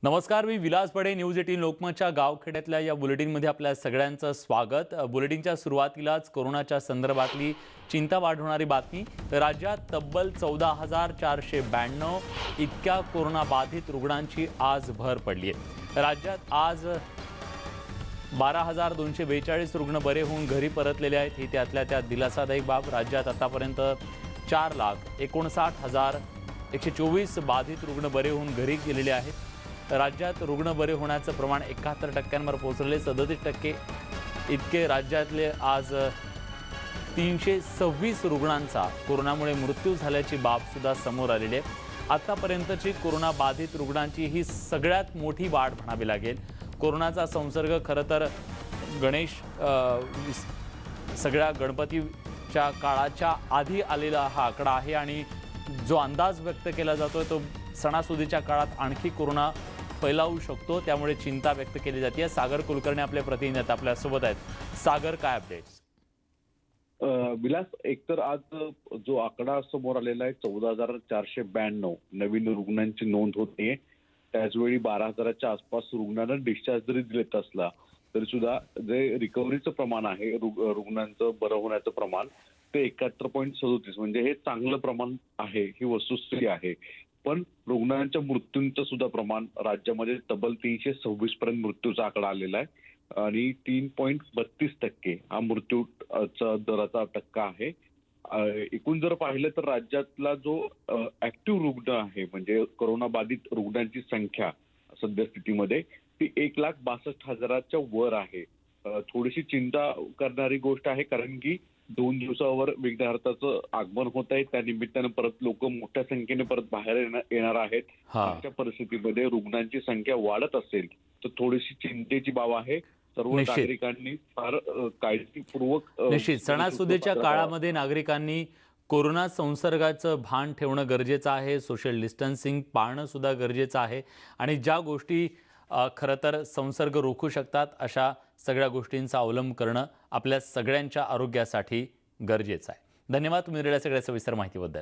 नमस्कार, मी विलास बडे. न्यूज 18 लोकमतच्या गावखेड्यातल्या या बुलेटिनमध्ये आपल्या सगळ्यांचं स्वागत. बुलेटिनच्या सुरुवातीलाच कोरोनाच्या संदर्भातली चिंता वाढवणारी बातमी. राज्यात तब्बल 14,492 इतक्या कोरोनाबाधित रुग्णांची आज भर पडली आहे. राज्यात आज 12,242 रुग्ण बरे होऊन घरी परतलेले आहेत. ही त्यातल्या त्यात दिलासादायक बाब. राज्यात आतापर्यंत 4,59,124 बाधित रुग्ण बरे होऊन घरी गेलेले आहेत. राज्यात रुग्ण बरे होण्याचं प्रमाण 71% पोहोचले. 37% इतके राज्यातले आज 326 रुग्णांचा कोरोनामुळे मृत्यू झाल्याची बाब सुद्धा समोर आलेली आहे. आतापर्यंतची कोरोना बाधित रुग्णांची ही सगळ्यात मोठी वाढ म्हणावी लागेल. कोरोनाचा संसर्ग खरं तर सगळ्या गणपतीच्या काळाच्या आधी आलेला हा आकडा आहे आणि जो अंदाज व्यक्त केला जातोय तो सणासुदीच्या काळात आणखी कोरोना फैलावू शकतो, त्यामुळे चिंता व्यक्त केली जाते. सागर कुलकर्णी आपले प्रतिनिधी आपल्यासोबत आहेत. सागर, काय अपडेट्स? विलास, एकतर आज जो आकडा समोर आलेला आहे 14,492 नवीन रुग्णांची नोंद होते. त्याचवेळी 12,000च्या आसपास रुग्णांना डिस्चार्ज जरी देत असला तरी सुद्धा जे रिकव्हरीचं प्रमाण आहे, रुग्णांचं बरं होण्याचं प्रमाण, ते 71.37 म्हणजे हे चांगलं प्रमाण आहे, ही वस्तुस्थिती आहे. पण रुग्णांच्या मृत्यूंचं सुद्धा प्रमाण राज्यामध्ये तब्बल 326 पर्यंत मृत्यूचा आकडा आलेला आहे आणि 3.32% हा मृत्यूचा दराचा टक्का आहे. एकूण जर पाहिलं तर राज्यातला जो ऍक्टिव्ह रुग्ण आहे, म्हणजे कोरोना बाधित रुग्णांची संख्या सद्यस्थितीमध्ये ती 1,62,000च्या वर आहे. थोडीशी चिंता करणारी गोष्ट आहे, कारण की 2 दिवसावर विघ्नहर्त्याचं आगमन होत आहे. त्या निमित्तानं परत लोक मोठ्या संख्येने परत बाहेर येणार आहेत. अशा परिस्थितीमध्ये रुग्णांची संख्या वाढत असेल तर थोडीशी चिंतेची बाब आहे. सर्व नागरिकांनी फार काळजीपूर्वक निश्चित सणासुदीच्या काळामध्ये नागरिकांनी कोरोना संसर्गाचं भान ठेवणं गरजेचं आहे. सोशल डिस्टन्सिंग पाळणं सुद्धा गरजेचं आहे आणि ज्या गोष्टी खरं तर संसर्ग रोखू शकतात अशा सगळ्या गोष्टींचा अवलंब करणं आपल्या सगळ्यांच्या आरोग्यासाठी गरजेचं आहे. धन्यवाद तुम्ही दिलेल्या सगळ्या सविस्तर माहितीबद्दल.